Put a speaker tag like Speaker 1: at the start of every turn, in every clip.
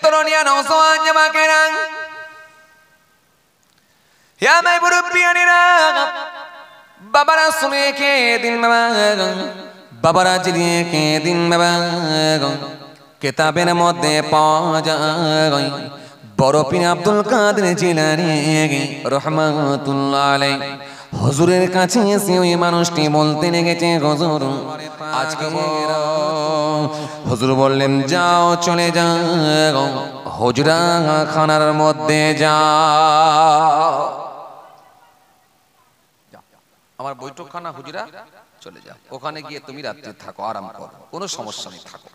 Speaker 1: তরুণিয়া নওজওয়ান জামাকেরা, হে মাই মুরব্বিয়ানেরা, বাবারা শুনে কে দিন বাবা, বাবারা জিরিয়ে কে দিন বাবা। কিতাবের মধ্যে পাওয়া যায় বড় পীর আব্দুল কাদের জিলানী রাহমাতুল্লাহ আলাইহি হুজুরের কাছে এসে ওই মানুষটি বলতে লেগেছে, হুজুর আজকে হুজুর বললেন যাও চলে যাও হুজরা খানার মধ্যে যাও, আমার বৈঠকখানা হুজরা চলে যাও, ওখানে গিয়ে তুমি রাত্রি থাকো, আরাম করো, কোনো সমস্যা নেই, থাকো।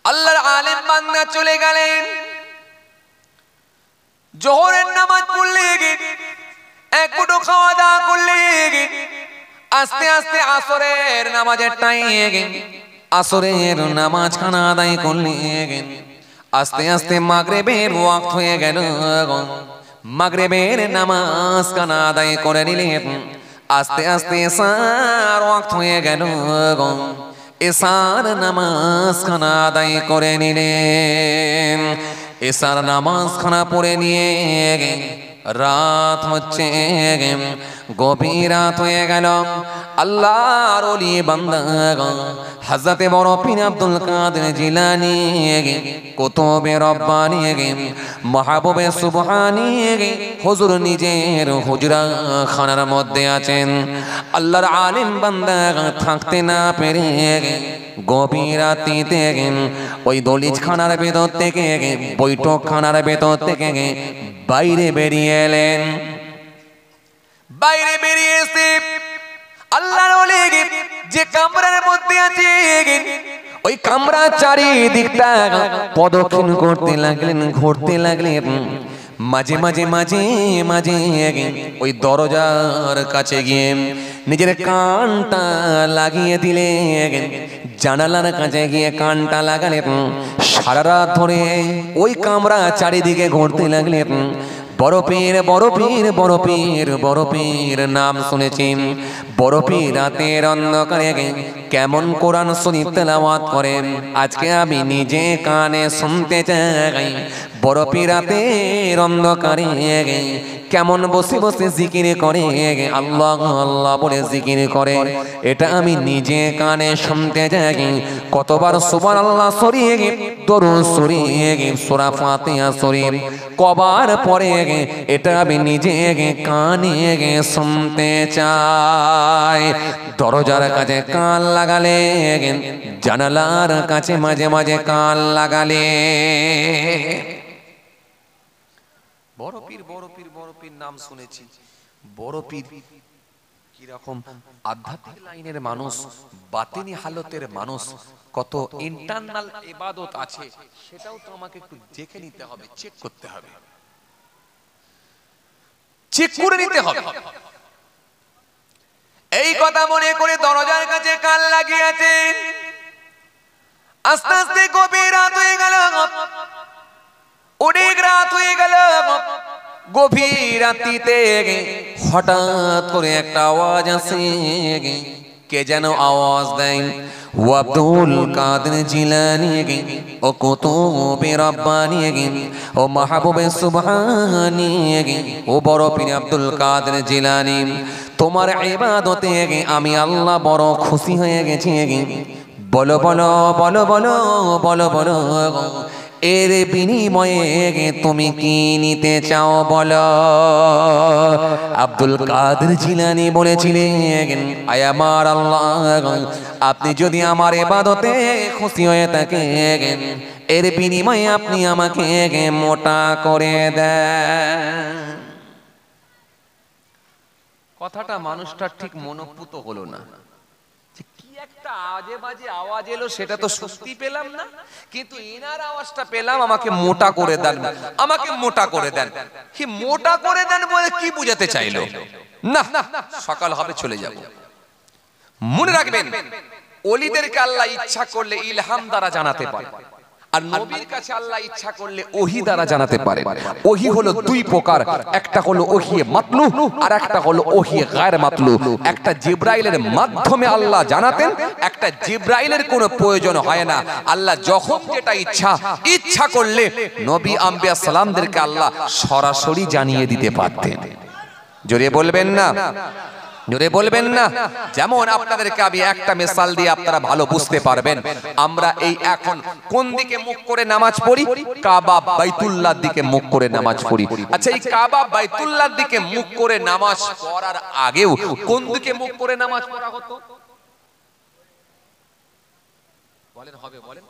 Speaker 1: আল্লাহর আলেম বান্দা চলে গেলেন, জোহরের নামাজ পড়লে এক মুঠো খাওয়া দাওয়া করলে, আস্তে আস্তে আসরের নামাজের টাইম, আসরের নামাজ খানা আদায় করলে, আস্তে আস্তে মাগরিবের ওয়াক্ত হয়ে গেল, মাগরিবের নামাজ খানা আদায় করে নিলেন, আস্তে আস্তে এশার ওয়াক্ত হয়ে গেল, এশার নামাজ খানা আদায় করে নিলেন, এশার নামাজ খানা পড়ে নিয়ে রাত হচ্ছে, গভীর রাত হয়ে গেল। আল্লাহর ওলি বান্দা হযরতে বড় পীর আব্দুল কাদের জিলানী কুতুবে রব্বানী মাহবুবে সুবহানী হুজুর নিজের হুজরা খানার মধ্যে আছেন। আল্লাহর আলিম বান্দা থাকতে না পেরে গভীর রাতে ওই দলিজ খানার ভেতর থেকে, বৈঠক খানার ভেতর থেকে বাইরে বেরিয়ে এলেন। বাইরে বেরিয়ে এসে আল্লাহর ওলি যে কামরার মধ্যে আছে ওই কামরা চারিদিকটা প্রদক্ষিণ করতে লাগলেন, ঘুরতে লাগলেন। মাঝে মাঝে মাঝে মাঝে ওই দরজার কাছে গিয়ে নিজের কানটা লাগিয়ে দিলেন, জানালার কাছে গিয়ে কানটা লাগালেন। সারা রাত ধরে ওই কামরা চারিদিকে ঘুরতে লাগলেন। বড় পীর বড় পীর বড় পীর বড় পীর নাম শুনেছেন। বড় পীর রাতের অন্ধকারে কেমন কোরআন শরীফ তেলাওয়াত করেন, আজকে আমি নিজে কানে শুনতে চাই। বড় পীর রাতের অন্ধকারে কেমন বসে বসে জিকির করে, আল্লাহ আল্লাহ বলে জিকির করে, এটা আমি নিজে কানে শুনতে চাই। কতবার সুবহানাল্লাহ শরীফ, দরুদ শরীফ, সূরা ফাতিহা শরীফ কবার পড়ে, এটা আমি নিজে কানে শুনতে চাই। দরজার কাছে কান লাগালে, জানালার কাছে মাঝে মাঝে কান লাগালে। বড় পীর বড় পীর বড় পীর নাম শুনেছি। বড় পীর কি রকম আধ্যাত্মিক লাইনের মানুষ, বাতিনি হালতের মানুষ, কত ইন্টারনাল ইবাদত আছে, সেটাও তো আমাকে একটু দেখে নিতে হবে, চেক করতে হবে, চেক করে নিতে হবে। এই কথা মনে করে দরজার কাছে কান লাগিয়েছেন। আস্তে আস্তে গভীর রাত হয়ে গেল, অনেক রাত হয়ে গেল। গভীর রাতিতে হঠাৎ করে একটা আওয়াজ আসে, কে যেন আওয়াজ দেয়, ও আব্দুল কাদের জিলানী, ও কুতুবে রব্বানী, ও মাহবুবে সুবহানী, ও বড় পীর আব্দুল কাদের জিলানী, তোমার ইবাদতে আমি আল্লাহ বড় খুশি হয়ে গেছি। বলো বলো বলো বলো বলো বলো, এর বিনিময়ে তুমি কি নিতে চাও বলো। আব্দুল কাদের জিলানী বলেছিলেন, আয় আমার আল্লাহ, আপনি যদি আমার ইবাদতে খুশি হয়ে থাকেন, এর বিনিময়ে আপনি আমাকে মোটা করে দেন। কথাটা মানুষটা ঠিক মনোপুত হলো না। কি একটা আজে বাজে আওয়াজ এলো, সেটা তো সত্যি পেলাম না, কিন্তু এনার আওয়াজটা পেলাম, আমাকে মোটা করে দেন, আমাকে মোটা করে দেন। কি মোটা করে দেন বলে কি বুঝাতে চাইলো? না, সকাল হবে চলে যাব। মনে রাখবেন, ওলিদেরকে আল্লাহ ইচ্ছা করলে ইলহাম দ্বারা জানাতে পারে। আর নবীর কাছে আল্লাহ ইচ্ছা করলে ওহী দ্বারা জানাতে পারে। ওহী হলো দুই প্রকার, একটা হলো ওহী মাতলু আর একটা হলো ওহী গায়র মাতলু। একটা জিবরাইলের মাধ্যমে আল্লাহ জানাতেন, একটা জিবরাইলের কোনো প্রয়োজন হয় না। আল্লাহ যখন যেটা ইচ্ছা করলে নবী আম্বিয়া সালামদেরকে আল্লাহ সরাসরি জানিয়ে দিতে পারতেন। জোরে বলবেন না, জোরে বলবেন না। যেমন আপনাদেরকে আমি একটা মিসাল দিয়ে আপনারা ভালো বুঝতে পারবেন। আমরা এই এখন কোন দিকে মুখ করে নামাজ পড়ি? কাবা বাইতুল্লাহর দিকে মুখ করে নামাজ পড়ি। আচ্ছা, এই কাবা বাইতুল্লাহর দিকে মুখ করে নামাজ পড়ার আগেও কোন দিকে মুখ করে নামাজ পড়া হতো? বলেন, হবে বলেন।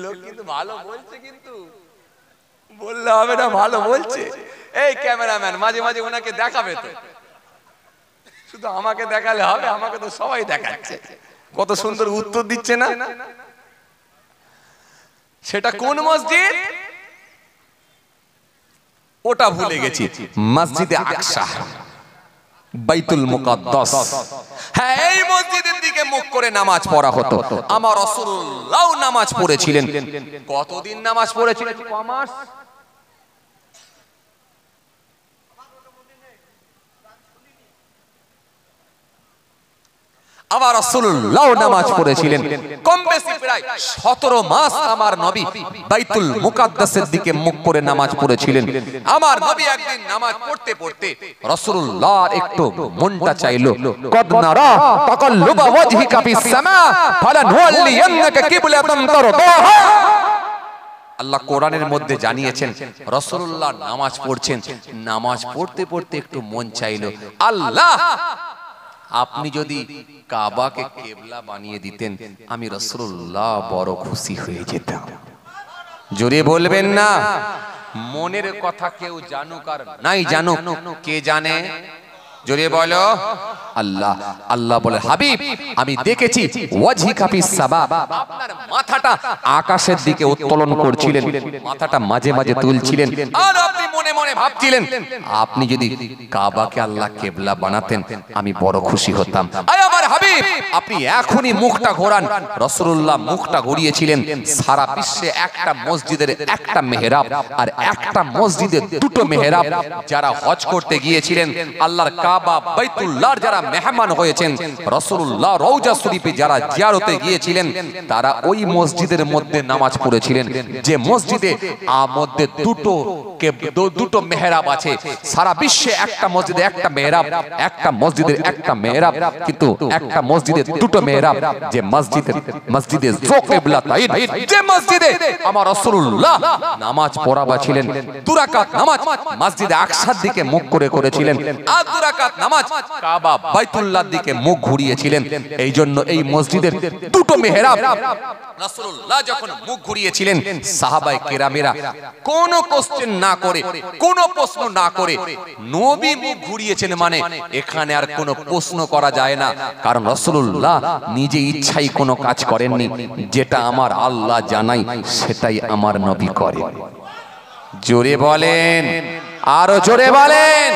Speaker 1: লোক কিন্তু ভালো বলছে, কিন্তু বললে হবে না, ভালো বলছে। এই ক্যামেরাম্যান মাঝে মাঝে ওনাকে দেখাবে তো, শুধু আমাকে দেখালে হবে? আমাকে তো সবাই দেখাচ্ছে, কত সুন্দর উত্তর দিচ্ছে না। সেটা কোন মসজিদ ওটা ভুলে গেছি। মসজিদে আকসা, বাইতুল মুকাদ্দাস। হ্যাঁ, এই মসজিদের দিকে মুখ করে নামাজ পড়া হতো। আমার রাসূলুল্লাহ নামাজ পড়েছিলেন। কতদিন নামাজ পড়েছিলেন? কমাস। আমার রাসূলুল্লাহ নামাজ পড়েছিলেন কম বেশি প্রায় 17 মাস। আমার নবী বাইতুল মুকাদ্দাসের দিকে মুখ করে নামাজ পড়েছিলেন। আমার নবী একদিন নামাজ পড়তে পড়তে রাসূলুল্লাহর একটু মনটা চাইলো, কদ নারা তাকাল্লুবা ওয়াজহিকা ফিস সামা ফালানুওয়াল্লিয়ান্নাকা কিবলাতান তারদাহা। আল্লাহ কোরআনের মধ্যে জানিয়েছেন রাসূলুল্লাহ নামাজ পড়ছেন, নামাজ পড়তে পড়তে একটু মন চাইলো, আল্লাহ আপনি যদি কাবাকে কিবলা বানিয়ে দিতেন আমি রাসূলুল্লাহ বড় খুশি হয়ে যেতাম। জোরে বলবেন না। মনের কথা কেউ জানুক আর নাই জানুক, কে জানে? জোরে বলো আল্লাহ। আল্লাহ বলে, হাবিব আমি দেখেছি ওয়াজহিকা ফিস সামা, আপনার মাথাটা আকাশের দিকে উত্তোলন করছিলেন, মাথাটা মাঝে মাঝে তুলছিলেন, আর আপনি মনে মনে ভাবছিলেন আপনি যদি কাবাকে আল্লাহ কিবলা বানাতেন আমি বড় খুশি হতাম। আয় আমার হাবিব আপনি এখনই মুখটা ঘোরান। রাসূলুল্লাহ মুখটা ঘুরিয়েছিলেন। সারা বিশ্বে একটা মসজিদের একটা মেহরাব আর একটা মসজিদে দুটো মেহরাব। যারা হজ করতে গিয়েছিলেন, আল্লাহর কাবা বাইতুল্লাহর যারা মেহমান হয়েছেন, রাসূলুল্লাহ রওজা শরীফে যারা জিয়ারতে গিয়েছিলেন, তারা ওই মসজিদের মধ্যে নামাজ পড়েছিলেন যে মসজিদে মধ্যে দুটো মেহরাব আছে। সারা বিশ্বে একটা মসজিদে একটা মেহরাব, একটা মসজিদের একটা মেহরাব, কিন্তু একটা মসজিদে দুটো মেহরাব। যে মসজিদে যুকিবলাতাইন, যে মসজিদে আমার রাসূলুল্লাহ নামাজ পড়াবা ছিলেন, দু রাকাত নামাজ মসজিদে আকসার দিকে মুখ করে করেছিলেন, আর দু রাকাত নামাজ কাবা বাইতুল্লাহর দিকে মুখ ঘুরিয়েছিলেন। এই জন্য এই মসজিদের দুটো মেহরাব রাসূলুল্লাহ যখন মুখ ঘুরিয়েছিলেন, সাহাবায়ে কেরামেরা কোনো কোশ্চেন না করে, কোনো প্রশ্ন না করে নবী মুখ ঘুরিয়েছেন মানে এখানে আর কোনো প্রশ্ন করা যায় না। কারণ রাসূলুল্লাহ নিজে ইচ্ছাই কোনো কাজ করেননি, যেটা আমার আল্লাহ জানাই সেটাই আমার নবী করেন। জোরে বলেন, আরো জোরে বলেন।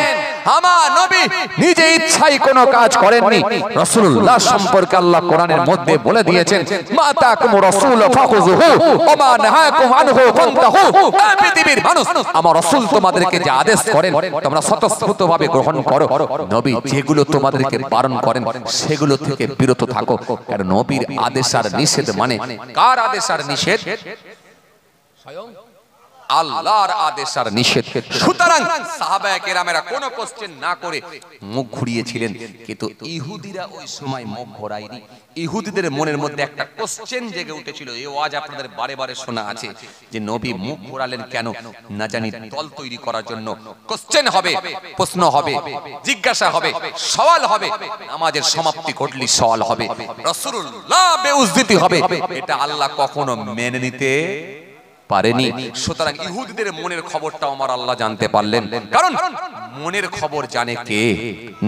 Speaker 1: আমার নবী নিজে ইচ্ছাই কোনো কাজ করেননি। রাসূলুল্লাহ সম্পর্কে আল্লাহ কোরআনের মধ্যে বলে দিয়েছেন, মা তাকুম রাসূল ফাখুযুহু ওয়া মা নাহাকুম আনহু ফান্তাহু। পৃথিবীর মানুষ, আমার রাসূল তোমাদেরকে যে আদেশ করেন তোমরা স্বতঃস্ফূর্তভাবে গ্রহণ করো। নবী যেগুলো তোমাদেরকে বারণ করেন সেগুলো থেকে বিরত থাকো। কারণ নবীর আদেশ আর নিষেধ মানে কার আদেশ আর নিষেধ? স্বয়ং আল্লাহর আদেশ আর নিষেধ। সুতরাং সাহাবায়ে কেরামেরা কোনো কোশ্চেন না করে মুখ ঘুরিয়েছিলেন। কিন্তু ইহুদিরা ওই সময় মুখ ঘোরায়নি। ইহুদিদের মনের মধ্যে একটা কোশ্চেন জেগে উঠেছিল। এই ওয়াজ আপনাদের বারে বারে শোনা আছে যে নবী মুখ ঘোরালেন কেন? না জানি দল তৈরি করার জন্য। কোশ্চেন হবে, প্রশ্ন হবে, জিজ্ঞাসা হবে, সওয়াল হবে। নামাজের সমাপ্তি ঘটলি সওয়াল হবে, রাসূলুল্লাহ বেউজ্জতি হবে। এটা আল্লাহ কখনো মেনে নিতে পারেনি। সুতরাং ইহুদিদের মনের খবরটা আমার আল্লাহ জানতে পারলেন। কারণ মনের খবর জানে কে?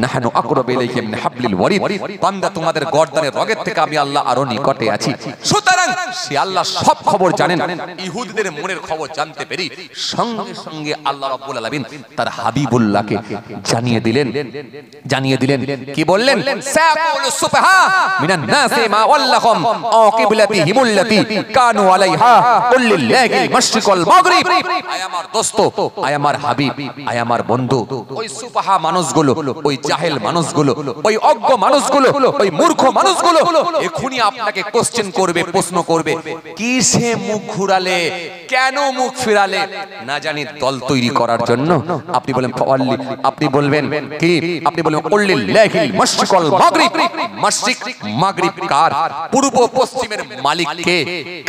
Speaker 1: নাহনু আকরাবু ইলাইহি মিন হাবলিল ওয়ারিদ। বান্দা তোমাদের গর্দানের রগের থেকে আমি আল্লাহ আরো নিকটে আছি। সুতরাং সে আল্লাহ সব খবর জানেন। ইহুদিদের মনের খবর জানতে পেরে সঙ্গে সঙ্গে আল্লাহ রাব্বুল আলামিন তার হাবিবুল্লাহকে জানিয়ে দিলেন কি বললেন? সায়াকুলু সুবহা মিনান নাসি মা ওয়াল্লাহুম আকিবলাতিহিমুল্লাতি কানু আলাইহা কুল লিল্লাহিল মাশরিক ওয়াল মাগরিব। আয় আমার দোস্ত, আয় আমার হাবিব, আয় আমার বন্ধু, ওই সুবহা মানুষগুলো, ওই জাহেল মানুষগুলো, ওই অজ্ঞ মানুষগুলো, ওই মূর্খ মানুষগুলো এখনি আপনাকে কোশ্চেন করবে, প্রশ্ন করবে, কিসে মুখ ঘুরালে, কেন মুখ ফিরালে? না জানি দল তৈরি করার জন্য। আপনি বলেন ফাওয়াল্লি, আপনি বলবেন কি? আপনি বলবেন কুল্লিল্লাহিল মাশরিক ওয়াল মাগরিব। মাশরিক মাগরিব কার? পূর্ব পশ্চিমের মালিক কে?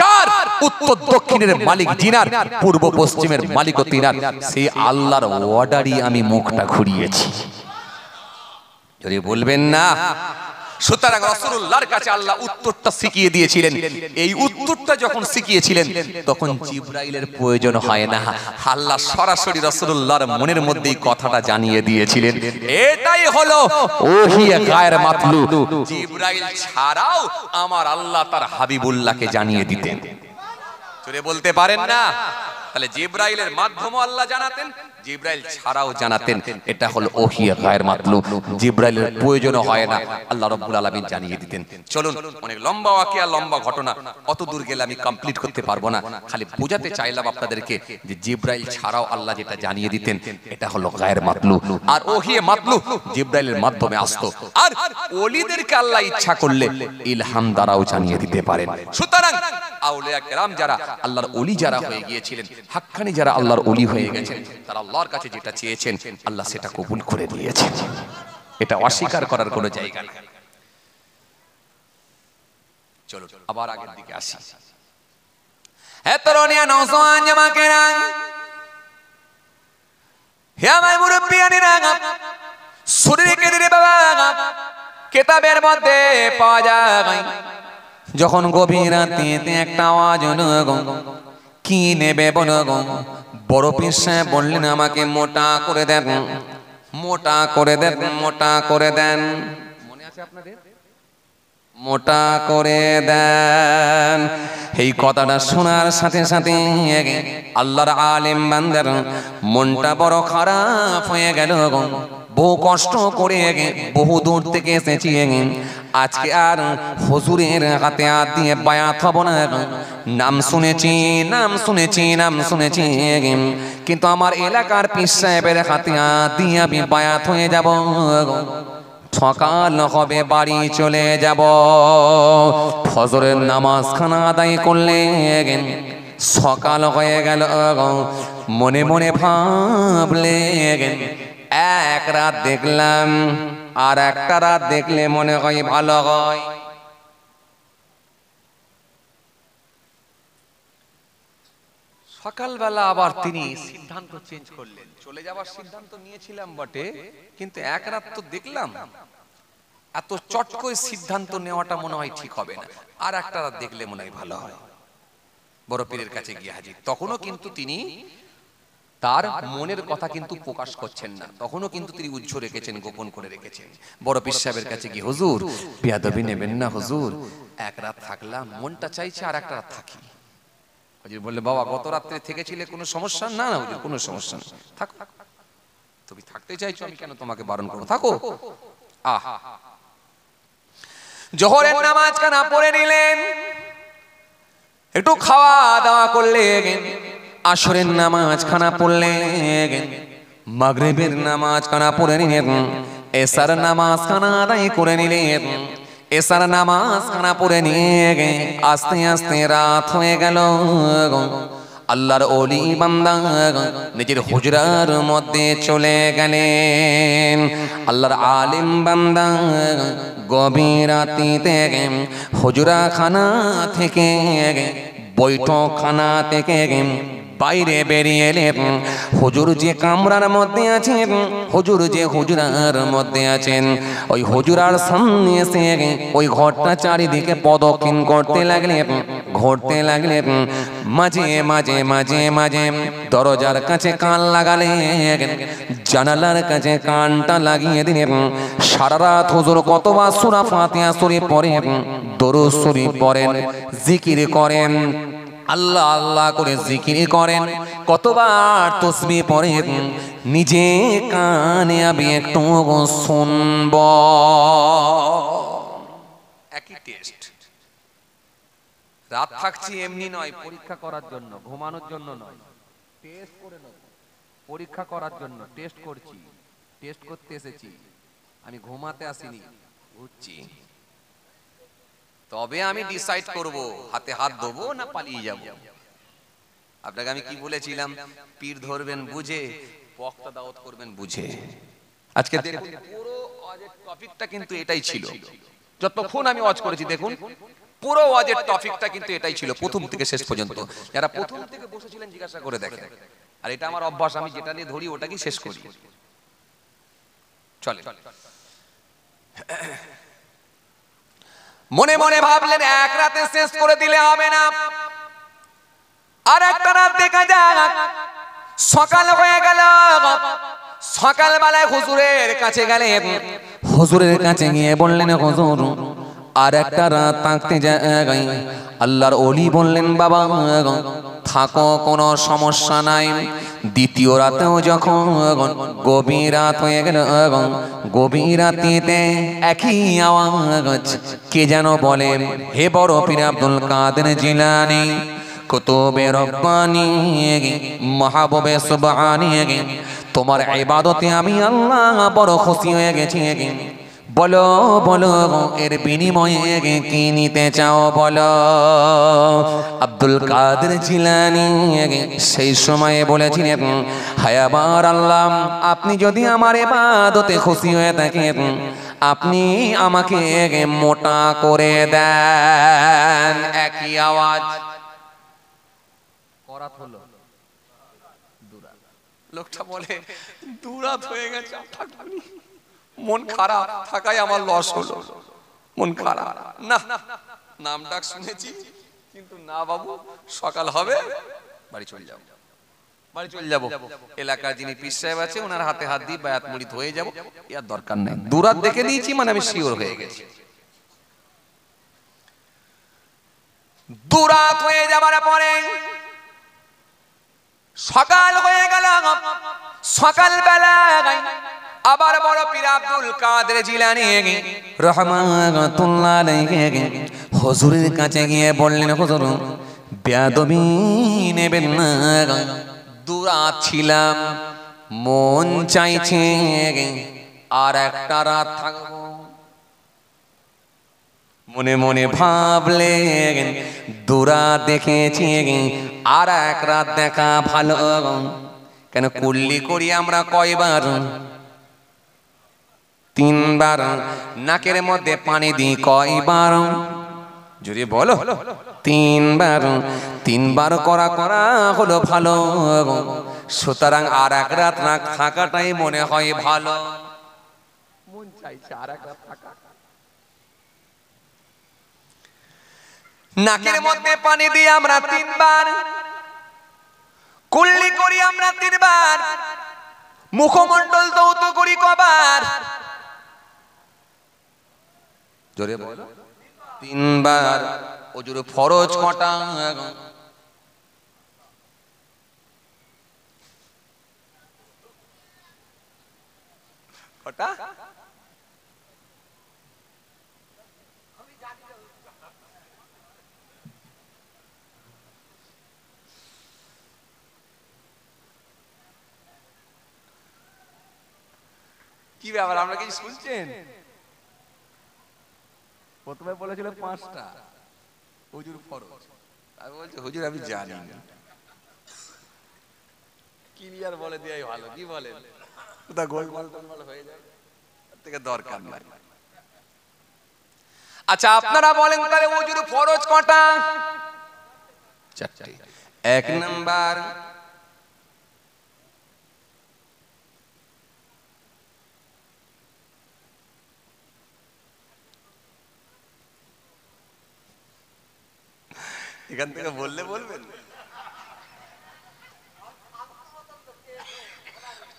Speaker 1: কার? উত্তর দক্ষিণের মালিক জিনার, পূর্ব পশ্চিমের মালিকও তিনার। সেই আল্লাহর অর্ডারই আমি মুখটা ঘুরিয়েছি। যদি বলবেন না, সুতরাং রাসূলুল্লাহর কাছে আল্লাহ উত্তরটা শিখিয়ে দিয়েছিলেন। এই উত্তরটা যখন শিখিয়েছিলেন তখন জিবরাইলের প্রয়োজন হয় না, আল্লাহ সরাসরি রাসূলুল্লাহর মনের মধ্যেই কথাটা জানিয়ে দিয়েছিলেন। এটাই হলো ওহী গায়র মাতলু। জিবরাইল ছাড়াও আমার আল্লাহ তার হাবিবুল্লাহকে জানিয়ে দিতেন। জোরে বলতে পারেন না? তাহলে জিবরাইলের মাধ্যমে আল্লাহ জানাতেন, জিবরাইল ছাড়াও জানাতেন। এটা হলো ওহী গায়র মাতলু। জিবরাইলের প্রয়োজন হয় না, আল্লাহ রাব্বুল আলামিন জানিয়ে দিতেন। চলুন, অনেক লম্বা ওয়াকিয়া, লম্বা ঘটনা, অত দূর গেলে আমি কমপ্লিট করতে পারবো না। খালি বোঝাতে চাইলাম আপনাদেরকে যে জিবরাইল ছাড়াও আল্লাহ যেটা জানিয়ে দিতেন এটা হলো গায়র মাতলু। আর ওহী মাতলু জিবরাইলের মাধ্যমে আসতো। আর ওলিদেরকে আল্লাহ ইচ্ছা করলে ইলহাম দ্বারাও জানিয়ে দিতে পারেন। সুতরাং আউলিয়া কেরাম যারা আল্লাহর ওলি যারা হয়ে গিয়েছিলেন, হাক্কানি যারা আল্লাহর ওলি হয়ে গেছেন, তারা আল্লাহর কাছে যেটা চেয়েছেন আল্লাহ সেটা কবুল করে দিয়েছেন। এটা অস্বীকার করার কোনো জায়গা নেই। চলো আবার আগের দিকে আসি। হে তরুণিয়া নওজোয়ান জামাকেরা, হে আমার মুরব্বিয়ানেরা, শরীরকে দিলে বাবা কিতাবের মধ্যে পাওয়া যায় যখন গভীর রাতে একটা আওয়াজ হলো, কি নেবে বলো গো? বড় পীর সাহেব বললেন আমাকে মোটা করে দেন, মোটা করে দেন, মোটা করে দেন। মনে আছে আপনাদের? মোটা করে দেন। এই কথাটা শোনার সাথে সাথে আল্লাহর আলেম বান্দার মনটা বড় খারাপ হয়ে গেল। বহু কষ্ট করে বহু দূর থেকে এসেছি, আজকে আর হুজুরের হাতে হাত দিয়ে বায়াত হব না। নাম শুনেছি, নাম শুনেছি, নাম শুনেছি, কিন্তু আমার এলাকার পীর সাহেবের হাতে হাত দিয়ে আমি বায়াত হয়ে যাব। সকাল হবে, বাড়ি চলে যাব। ফজরের নামাজ খানা আদায় করলে সকাল হয়ে গেল। মনে মনে ভাবলে এক রাত দেখলাম, আর একটা রাত দেখলে মনে হয় ভালো হয়। সকালবেলা আবার তিনি সিদ্ধান্ত চেঞ্জ করলেন, চলে যাওয়ার সিদ্ধান্ত নিয়েছিলাম বটে, কিন্তু এক রাত তো দেখলাম, এত চট করে সিদ্ধান্ত নেওয়াটা মনে হয় ঠিক হবে না, আর একটা রাত দেখলে মনে হয় ভালো হয়। বড় পীরের কাছে গিয়ে হাজির। তখনও কিন্তু তিনি তার মনের কথা কিন্তু প্রকাশ করছেন না, তখনও কিন্তু তিনি উজ্জ্ব রেখেছেন, গোপন করে রেখেছেন। বড় পীর সাহেবের কাছে গিয়ে, হুজুর বেয়াদবি নেবেন না হুজুর, এক রাত থাকলাম, মনটা চাইছে আর একটা রাত থাকি। হুজুর বললে, বাবা গত রাত্রে থেকেছিলে কোনো সমস্যা? না না হুজুর, কোনো সমস্যা নেই, থাকো। তুমি থাকতে চাইছো, আমি কেন তোমাকে বারণ করবো, থাকো। আহা, জোহরের নামাজ কানা পড়ে নিলেন, একটু খাওয়া দাওয়া করলেন, আসরের নামাজ খানা পড়লেন, মাগরিবের নামাজ খানা পড়ে নিলেন, এশার নামাজ খানা আদায় করে নিলেন। এশার নামাজ খানা পড়ে নিয়ে আস্তে আস্তে রাত হয়ে গেল। আল্লাহর ওলি বান্দা নিজের হুজরার মধ্যে চলে গেলেন। আল্লাহর আলিম বান্দা গভীর রাতে হুজরা খানা থেকে, বৈঠক খানা থেকে বাইরে বেরিয়ে এলেন। হুজুর যে কামরার মধ্যে আছেন, হুজুর যে হুজরার মধ্যে আছেন, ওই হুজরার সামনে এসে ওই ঘরটা চারিদিকে প্রদক্ষিণ করতে লাগলেন, ঘুরতে লাগলেন। মাঝে মাঝে মাঝে মাঝে দরজার কাছে কান লাগালেন, জানালার কাছে কানটা লাগিয়ে দিলেন। সারা রাত হুজুর কতবার সূরা ফাতিহা শরীফ পড়েন, দরুদ শরীফ পড়েন, জিকির করেন, আল্লাহ আল্লাহ করে জিকির করেন, কতবার তাসবিহ পড়েন। নিজে কানে আমি একটু শুনব। একই টেস্ট। রাত থাকছি এমনি নয়, পরীক্ষা করার জন্য, ঘুমানোর জন্য নয়, টেস্ট করে নেব। পরীক্ষা করার জন্য টেস্ট করছি, টেস্ট করতে এসেছি, আমি ঘুমাতে আসিনি, বুঝছি। তবে আমি ডিসাইড করব হাতে হাত দেবো না পালিয়ে যাব। আপনাকে আমি কি বলেছিলাম? পীর ধরবেন বুঝে, বক্তা দাওয়াত করবেন বুঝে। আজকে দেখুন পুরো ওয়াজের টপিকটা কিন্তু এটাই ছিল। যতক্ষণ আমি ওয়াজ করেছি দেখুন পুরো ওয়াজের টপিকটা কিন্তু এটাই ছিল, প্রথম থেকে শেষ পর্যন্ত। যারা প্রথম থেকে বসেছিলেন জিজ্ঞাসা করে দেখেন। আর এটা আমার অভ্যাস, আমি যেটা নিয়ে ধরি ওটাকেই শেষ করি। চলে মনে মনে ভাবলেন এক রাতে শেষ করে দিলে হবে না, আর একটা রাত দেখা যাক। সকাল হয়ে গেল, সকাল বেলায় হুজুরের কাছে গেলেন। হুজুরের কাছে গিয়ে বললেন, হুজুর আর একটা রাত থাকতে যাই। আল্লাহর ওলি বললেন, বাবা থাকো, কোনো সমস্যা নাই। দ্বিতীয় রাতেও যখন গভীর রাত হয়ে গেল, গভীর রাতে একই আওয়াজ, কে যেন বলে, হে বড় পীর আব্দুল কাদের জিলানী, কুতুবে রব্বানী, মাহবুবে সুবহানী, তোমার ইবাদতে আমি আল্লাহ বড় খুশি হয়ে গেছি। বলো বলো এর বিনিময়ে কি নিতে চাও বলো। আব্দুল কাদের জিলানী সেই সময়ে বলেছিলেন, হায় আমার আল্লাহ, আপনি যদি আমার ইবাদতে খুশি হয়ে থাকেন, আপনি আমাকে মোটা করে দেন। একই আওয়াজ করাত হলো। লোকটা বলে, দুরাত হয়ে গেছে, মন খারাপ থাকাই আমার লস হলো, মন খারাপ। না নাম ডাক শুনেছি, কিন্তু না বাবু, সকাল হবে বাড়ি চলে যাব, বাড়ি চলে যাব। এলাকার যিনি পীর সাহেব আছে ওনার হাতে হাত দিয়ে বায়াত মুরিদ হয়ে যাব, এর দরকার নেই। দুরাত দেখে নিয়েছি মানে আমি শিওর হয়ে গেছি। দুরাত হয়ে যাবার পরে সকাল হয়ে গেল। সকাল বেলায় আবার বড় পীর আব্দুল কাদের জিলানী রাহমাতুল্লাহ আলাইহি হুজুরের কাছে গিয়ে বললেন, হুজুর বেয়াদবি নেবেন না, দুরাত ছিলাম, মন চাইছে আর একটা রাত থাকবো। মনে মনে ভাবলেন, দুরাত দেখেছি আর এক রাত দেখা ভালো। কেন কুল্লি করি আমরা কয়বার? 3 বার। নাকের মধ্যে পানি দিই কয়বার? জোরে বলো। 3 বার। 3 বার করা করা হলো ভালো। সুতরাং আর এক রাত না থাকাটাই মনে হয় ভালো। মন চাইছে আর এক রাত থাকা। নাকের মধ্যে পানি দিয়ে আমরা 3 বার, কুল্লি করি আমরা 3 বার, মুখমণ্ডল দৌত করি কবার? জোরে বলো। 3 বার। ওজুর ফরজ কটা? কটা? কি ব্যাপার, আমরা কি শুনছেন? প্রথমে বলেছিল 5টা হুজুর ফরজ, আমি বলছি হুজুর আমি জানি না, ক্লিয়ার বলে দেয়াই ভালো। কি বলেন? ওটা গোলমাল টোলমাল হয়ে যায়, তার থেকে দরকার নাই। আচ্ছা আপনারা বলেন তাহলে হুজুর ফরজ কটা? 4টে। 1 নাম্বার, এখান থেকে বললে বলবেন,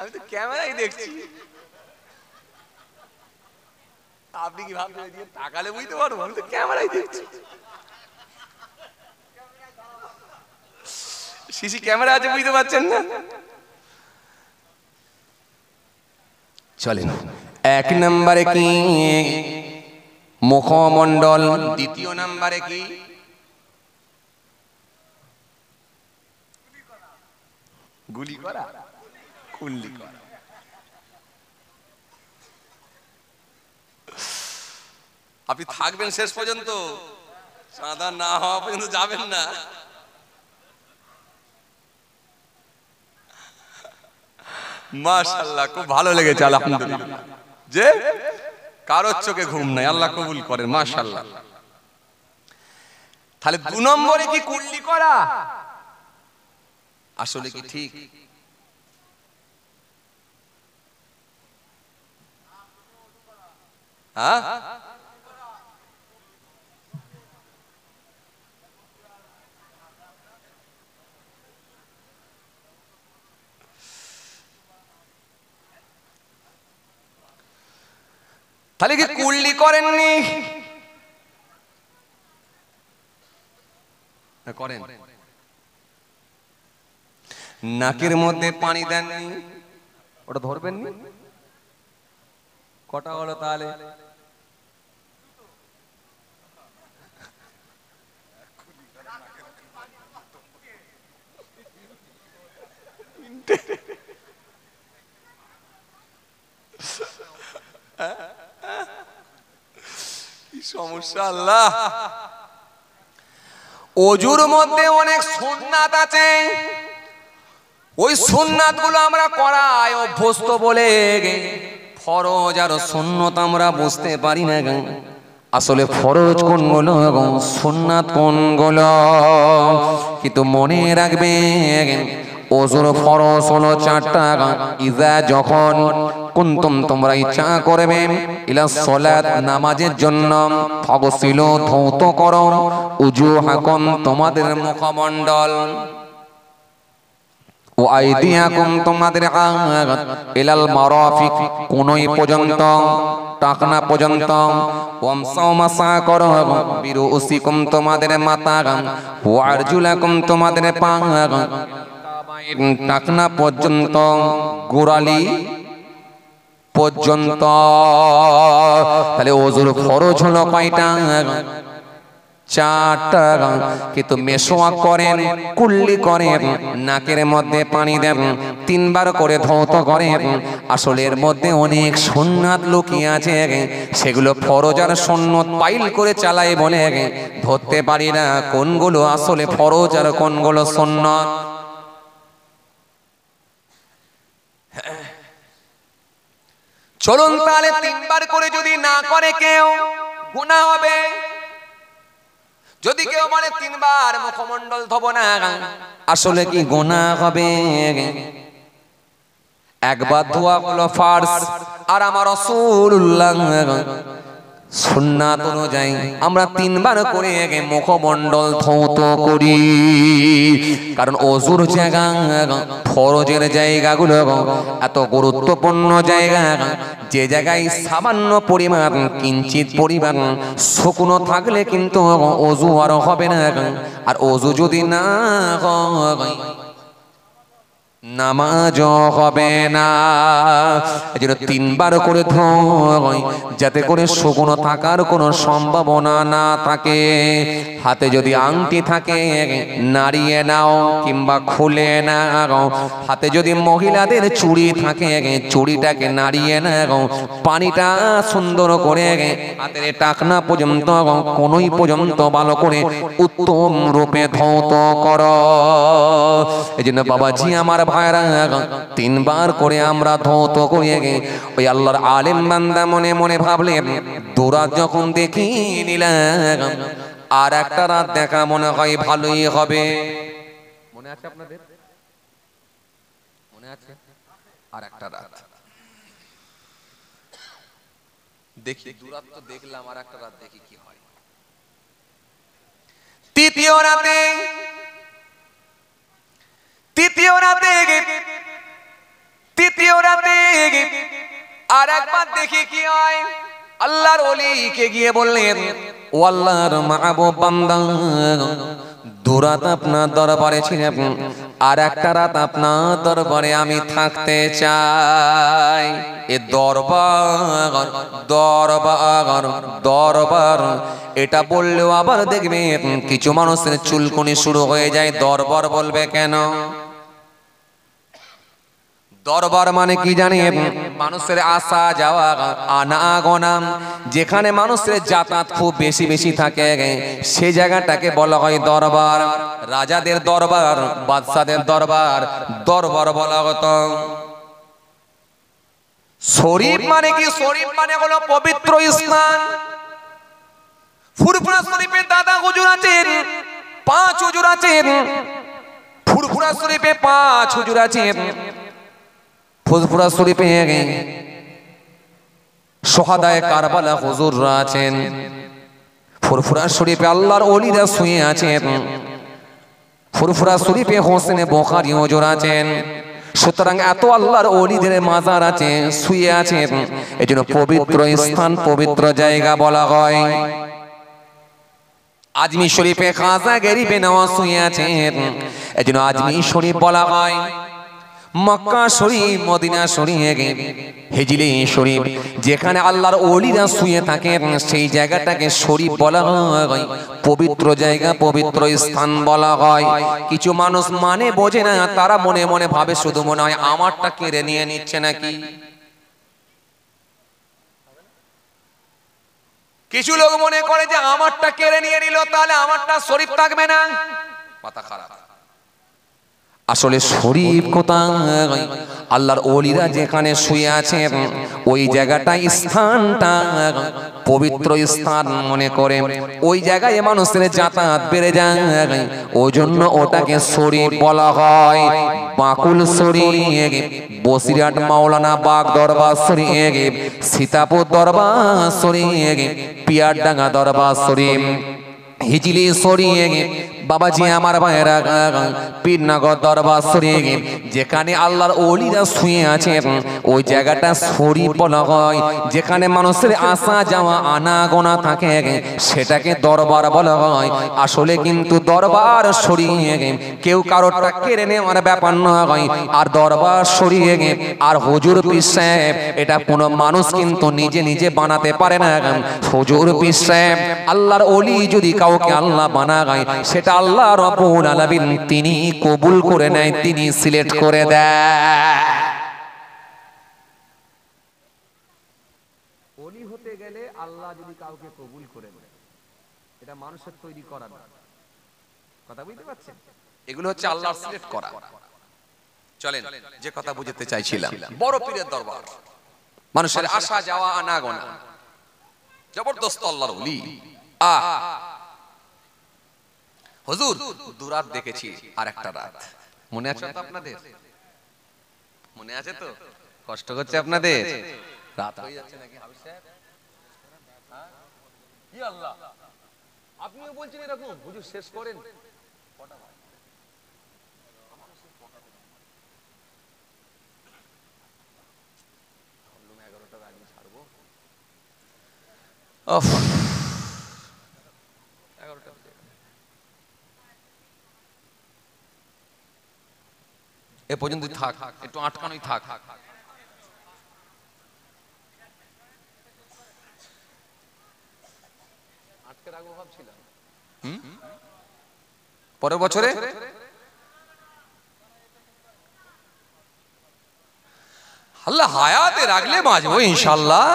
Speaker 1: আমি তো ক্যামেরাই দেখছি। আপনি কি ভাবছেন এদিকে তাকালে বুঝতে পারবো? আমি তো ক্যামেরাই দেখছি। সিসি ক্যামেরা আছে, বুঝতে পারছেন না? চলেন, এক নম্বরে কি মুখমণ্ডল, দ্বিতীয় নম্বরে কি গুলি করা, কুল্লি করা। আপনি থাকবেন শেষ পর্যন্ত, চাঁদা না হওয়া পর্যন্ত যাবেন না। মাশাআল্লাহ, খুব ভালো লেগেছে আলহামদুলিল্লাহ যে কারোর চোখে ঘুম নাই, আল্লাহ কবুল করেন। মাশাআল্লাহ। তাহলে 2 নম্বরে কি কুল্লি করা, আসলে কি ঠিক? হ্যাঁ, তাহলে কি কুল্লি করেননি? করেন। নাকের মধ্যে পানি দেননি, ওটা ধরবেন নি? কটা হলো তাহলে? কি সমস্যা আল্লাহ। ওযুর মধ্যে অনেক সুন্নাত আছে, ওই সুন্নাত গুলো আমরা করাই অভ্যস্ত বলে ফরজ আর সুন্নত আমরা বুঝতে পারি না। আসলে ফরজ কোনগুলো এবং সুন্নাত কোনগুলো, কিন্তু মনে রাখবে ওযুর ফরজ হলো 4টা। ইজা, যখন, কুনতুম, তোমরা ইচ্ছা করবে, ইলা সালাত, নামাজের জন্য, ফাগসিলু, ধৌত করো, উজুহাকুম, তোমাদের মুখমণ্ডল, ও আইদিয়াকুম, তোমাদের হাত, ইলাল মারাফিক, কোনই পর্যন্ত, টাকনা পর্যন্ত, ওয়ামসাউ, মাসা করো, বিরুসিকুম, তোমাদের মাথা, ওয়া আরজুলাকুম, তোমাদের পা, টাকনা পর্যন্ত, গোড়ালি পর্যন্ত। তাহলে ওযুর ফরজ হলো কয়টা? 4টা। কিন্তু মেশওয়াক করেন, কুল্লি করেন, নাকের মধ্যে পানি দেন, 3 বার করে ধৌত করেন। আসলে এর মধ্যে অনেক সুন্নাত লুকিয়ে আছে, সেগুলো ফরজ আর সুন্নত পাইল করে চালাই বলে ধরতে পারি না কোনগুলো আসলে ফরজ আর কোনগুলো সুন্নাত। চলুন তাহলে 3 বার করে যদি না করে কেউ গুনাহ হবে। যদি কেউ বলে 3 বার মুখমণ্ডল ধোব না, আসলে কি গুনাহ হবে? একবার ধোয়া হলো ফারজ, আর আমার রাসূলুল্লাহ সুন্নাত অনুযায়ী আমরা 3 বার করে মুখমণ্ডল ধৌত করি। কারণ ওযুর জায়গা, ফরজের জায়গাগুলো এত গুরুত্বপূর্ণ জায়গা, যে জায়গায় সামান্য পরিমাণ, কিঞ্চিত পরিমাণ শুকনো থাকলে কিন্তু ওযু আর হবে না। আর ওযু যদি না হয়, নামাজও হবে না। এজন্য 3 বার করে ধোয়, যাতে করে শুকনো থাকার কোনো সম্ভাবনা না থাকে। হাতে যদি আংটি থাকে নাড়িয়ে নাও কিংবা খুলে নাও। হাতে যদি মহিলাদের চুড়ি থাকে, চুড়িটাকে নাড়িয়ে নাও। পানিটা সুন্দর করে হাতের টাকনা পর্যন্ত, কোনই পর্যন্ত ভালো করে উত্তম রূপে ধৌত করো। এজন্য বাবাজি আমার ভাইরা, 3 বার করে আমরা ধৌত করিয়ে ওই আল্লাহর আলেম বান্দা মনে মনে ভাবলে, দুরাত যখন দেখি নিলাম, আর একটা রাত দেখা মনে হয় ভালোই হবে। মনে আছে আপনাদের? মনে আছে? আর একটা রাত দেখি, দুরাত তো দেখলাম, আর একটা রাত দেখি কি হয়। তৃতীয় রাতে তৃতীয় আর একবার দেখি কি হয়। আল্লাহর ওলিকে গিয়ে বললেন, ও আল্লাহর মাহবুব বান্দা, দুরাত আপনার দরবারে ছিলাম, আর একটা রাত আপনার দরবারে আমি থাকতে চাই। এ দরবার দরবার দরবার এটা বললেও আবার দেখবে কিছু মানুষের চুলকুনি শুরু হয়ে যায়। দরবার বলবে কেন? দরবার মানে কি জানেন? মানুষের আসা যাওয়া আনাগোনা, যেখানে মানুষের যাতায়াত খুব বেশি বেশি থাকে সে জায়গাটাকে বলা হয় দরবার। রাজাদের দরবার, বাদশাদের দরবার, দরবার বলা হতো। শরীফ মানে কি? শরীফ মানে হলো পবিত্র স্থান। ফুরফুরা শরীফে দাদা হুজুর আছেন, 5 হুজুর আছেন। ফুরফুরা শরীফে 5 হুজুর আছেন। ফুরফুরা শরীফে শহাদায়ে কারবালা হুজুররা আছেন। ফুরফুরা শরীফে আল্লাহর ওলিরা শুয়ে আছেন। ফুরফুরা শরীফে হোসেন বুখারী হুজুর আছেন। সুতরাং এত আল্লাহর ওলিদের মাজার আছে, শুয়ে আছেন, এজন্য পবিত্র স্থান, পবিত্র জায়গা বলা হয়। আজমির শরীফে খাজা গরিবে নওয়াজ শুয়ে আছেন, এজন্য আজমির শরীফ বলা হয়। মক্কা শরীফ, মদিনা শরীফ, হিজলি শরীফ, যেখানে আল্লাহর ওলিরা শুয়ে থাকেন সেই জায়গাটাকে শরীফ বলা হয়, পবিত্র জায়গা, পবিত্র স্থান বলা হয়। কিছু মানুষ মানে বোঝে না, তারা মনে মনে ভাবে শুধু মনে হয় আমারটা কেড়ে নিয়ে নিচ্ছে নাকি। কিছু লোক মনে করে যে আমারটা কেড়ে নিয়ে নিল তাহলে আমারটা শরীফ থাকবে না। মাথা খারাপ। আসলে শরীফ কোথায়? আল্লাহর ওলিরা যেখানে শুয়ে আছেন ওই জায়গাটা, স্থানটা পবিত্র স্থান মনে করে ওই জায়গায় মানুষের যাতায়াত বেড়ে যায়, ওই জন্য ওটাকে শরীফ বলা হয়। বাকুল শরীফ, বসিরহাট মাওলানা বাগ দরবার শরীফ, সীতাপুর দরবার শরীফ, পিয়ারডাঙ্গা দরবার শরীফ, হিজলি শরীফ, বাবাজি আমার ভাইরা পীরনগর দরবার শরীফ, যেখানে আল্লাহর ওলিরা শুয়ে আছেন ওই জায়গাটা শরীফ বলা হয়। যেখানে মানুষের আসা যাওয়া আনাগোনা থাকে সেটাকে দরবার বলা হয়। আসলে কিন্তু দরবার শরীফ কেউ কারোরটা কেড়ে নেওয়ার ব্যাপার নয়। আর দরবার শরীফ আর হুজুর পীর সাহেব এটা কোনো মানুষ কিন্তু নিজে নিজে বানাতে পারে না। হুজুর পীর সাহেব, আল্লাহর ওলি যদি কাউকে আল্লাহ বানায় সেটা আল্লাহ রাব্বুল আলামিন তিনি কবুল করে নেয়, তিনি সিলেক্ট করে দেয়। ওলি হতে গেলে আল্লাহ যদি কাউকে কবুল করে নেয়, এটা মানুষের তৈরি করা না। কথা বুঝতে পারছেন? এগুলো হচ্ছে আল্লাহর সিলেক্ট করা। চলেন যে কথা বুঝতে চাইছিলাম, বড় পীরের দরবার, মানুষের আসা যাওয়া আনাগোনা, জবরদস্ত আল্লাহর ওলি। হুজুর দুরাত দেখেছি, আর একটা রাত মনে আছে তো আপনাদের? মনে আছে তো? কষ্ট করছে আপনাদের? রাত হয়ে যাচ্ছে নাকি হাবিব সাহেব? কি আল্লাহ, আপনিও বলছেন এরকম? হুজুর শেষ করেন। কটা ভাই? ভাবলাম 11টার আগে ছাড়বো। ওফ, 11টা এ পর্যন্ত থাক, একটু আটকানোই থাক। আটকে রাখবো ভাবছিলাম, পরের বছরে আল্লাহ হায়াতে রাখলে বাঁচবো ইনশাল্লাহ।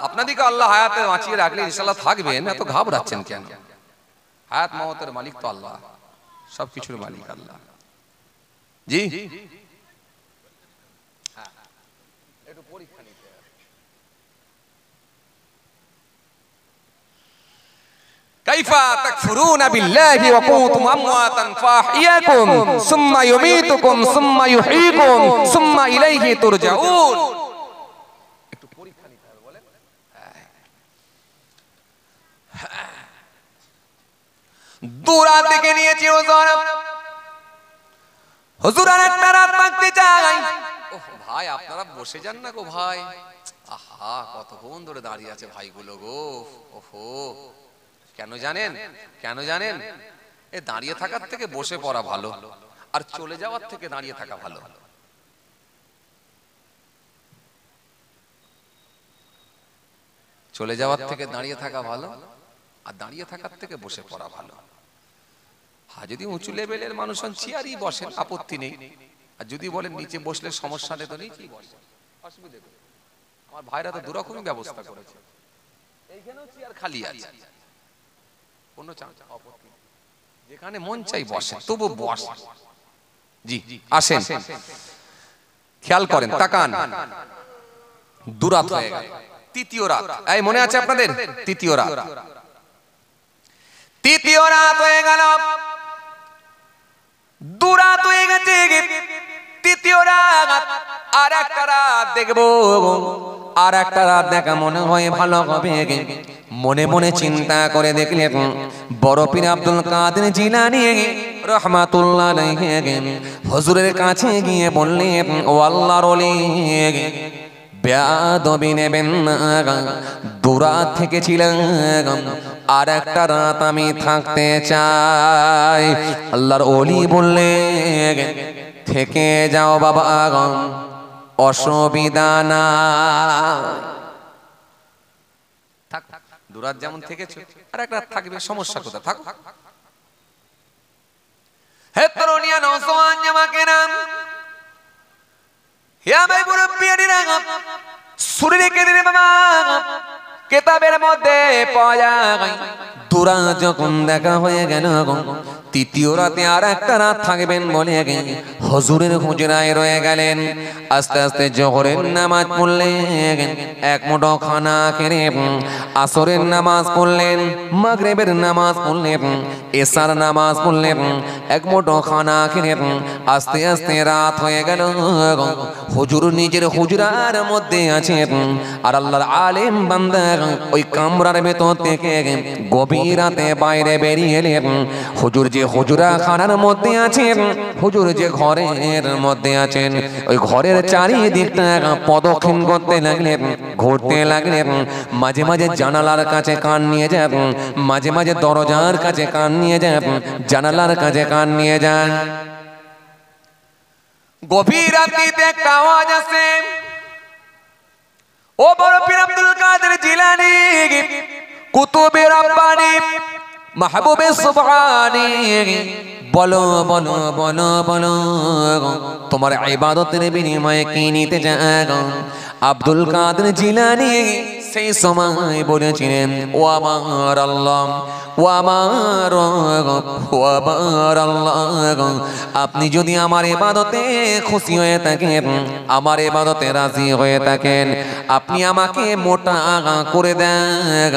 Speaker 1: আপনাদেরকে আল্লাহ হায়াতে বাঁচিয়ে রাখলে ইনশাল্লাহ থাকবেন। এত ঘাবড়াচ্ছেন কেন? হায়াত মওতের মালিক তো আল্লাহ, সবকিছুর মালিক আল্লাহ। জি একটু পরীক্ষা নিতে হবে। কাইফা তাকফুরুনা বিল্লাহি ওয়া কুনতুম আমওয়াতান ফাহিয়াকুম সুম্মা ইউমীতুকুম সুম্মা ইউহয়ীকুম সুম্মা ইলাইহি তুরজাউন। একটু পরীক্ষা নিতে হবে বলেন। দুরাত দেখে নিয়েছি হুজুর, হুজুর আর একটা রাত থাকতে চাই। ওহ ভাই, আপনারা বসে যান না গো ভাই। আহা কতক্ষণ ধরে দাঁড়িয়ে আছে ভাইগুলো গো। ওহো কেন জানেন, কেন জানেন? এ দাঁড়িয়ে থাকার থেকে বসে পড়া ভালো, আর চলে যাওয়ার থেকে দাঁড়িয়ে থাকা ভালো। চলে যাওয়ার থেকে দাঁড়িয়ে থাকা ভালো, আর দাঁড়িয়ে থাকার থেকে বসে পড়া ভালো। হ্যাঁ যদি উঁচু লেভেলের মানুষ হন চেয়ারই বসেন, আপত্তি নেই। আর যদি বলেন নিচে বসলে সমস্যা নেই তো নিচেই বসেন, অসুবিধা নেই। আমার ভাইরা তো দুরকমই ব্যবস্থা করেছে, এইখানেও চেয়ার খালি আছে, কোনো আপত্তি নেই। যেখানে মন চাই বসে, তবু বস। জি আসেন, খেয়াল করেন, তাকান। দুরাত হয়ে গেল, তৃতীয় রাত। এই মনে আছে আপনাদের? তৃতীয় রাত, তৃতীয় রাত হয়ে গেল, দুরাত হয়ে গেছে, তৃতীয় রাত। আর একটা রাত দেখবো, আর একটা রাত দেখা মনে হয় ভালো হবে। মনে মনে চিন্তা করে দেখলেন বড় পীর আব্দুল কাদের জিলানী রাহমাতুল্লাহ আলাইহি হুজুরের কাছে গিয়ে বললেন, ও আল্লাহর ওলি, বেয়াদবি নেবেন না, দুরাত থেকে ছিলাম, আর একটা রাত আমি থাকতে চাই। আল্লাহর ওলি বললেন, থেকে যাও বাবা, অসুবিধা না। থাক, দুরাত যেমন থেকেছো আর এক রাত থাকবে, সমস্যা কোথায়? থাকো। হে তরুণিয়া নওজোয়ান জামাকেরা, হে আমার মুরব্বিয়ানেরা, শুনে রেখে দিন বাবা, কিতাবের মধ্যে পাওয়া যায় দুরাত যখন দেখা হয়ে গেল, তৃতীয় রাতে আর একটা রাত থাকবেন বলে হুজুরের হুজরায় রয়ে গেলেন। আস্তে আস্তে জোহরের নামাজ পড়লেন, এক মুঠো খানা খেয়ে আসরের নামাজ পড়লেন, মাগরিবের নামাজ পড়লেন, এশার নামাজ পড়লেন, এক মুঠো খানা খেয়ে আস্তে আস্তে রাত হয়ে গেল। হুজুর নিজের হুজরার মধ্যে আছেন, আর আল্লাহর আলেম বান্দা ওই কামরার ভেতর থেকে গভীর রাতে বাইরে বেরিয়ে এলেন। হুজুর যে হুজরা খানার মধ্যে আছেন, হুজুর যে ঘরের মধ্যে আছেন, ওই ঘরের চারিদিকটা প্রদক্ষিণ করতে লাগলেন, ঘুরতে লাগলেন। মাঝে মাঝে জানালার কাছে কান নিয়ে যান, মাঝে মাঝে দরজার কাছে কান নিয়ে যান, জানালার কাছে কান নিয়ে যান। গভীর রাতে একটা আওয়াজ আসে, ও বড় পীর আব্দুল কাদের জিলানী, কুতুবে রাব্বানী, মাহবুবে সুবহানী, বলো বলো বলো বলো, তোমার ইবাদতের বিনিময়ে কি নিতে চাও? আব্দুল কাদের জিলানী সেই সময় বলেছিলেন, ও আমার আল্লাহ, ও আমার আল্লাহ, আপনি যদি আমার ইবাদতে খুশি হয়ে থাকেন, আমার ইবাদতে রাজি হয়ে থাকেন, আপনি আমাকে মোটা করে দেন,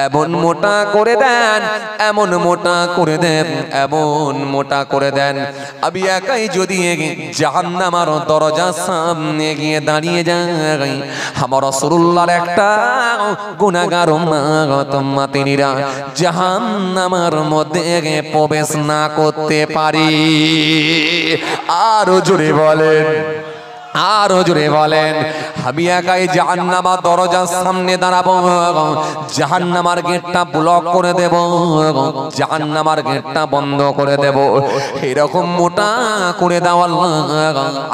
Speaker 1: এমন মোটা করে দেন, এমন মোটা করে দেন, এমন মোটা করে দেন, আমি একাই যদি জাহান্নামের দরজার সামনে গিয়ে দাঁড়িয়ে যাই, আমার রাসূলুল্লাহর একটা গুনাহগার উম্মতিরা জাহান্নামের মধ্যে প্রবেশ না করতে পারি। আরো জোরে বলেন, আরো জোরে বলেন, আমি একাই জাহান্নামের দরজার সামনে দাঁড়াবো, জাহান্নামের গেটটা ব্লক করে দেব, জাহান্নামের গেটটা বন্ধ করে দেব। এরকম মোটা করে দাও আল্লাহ,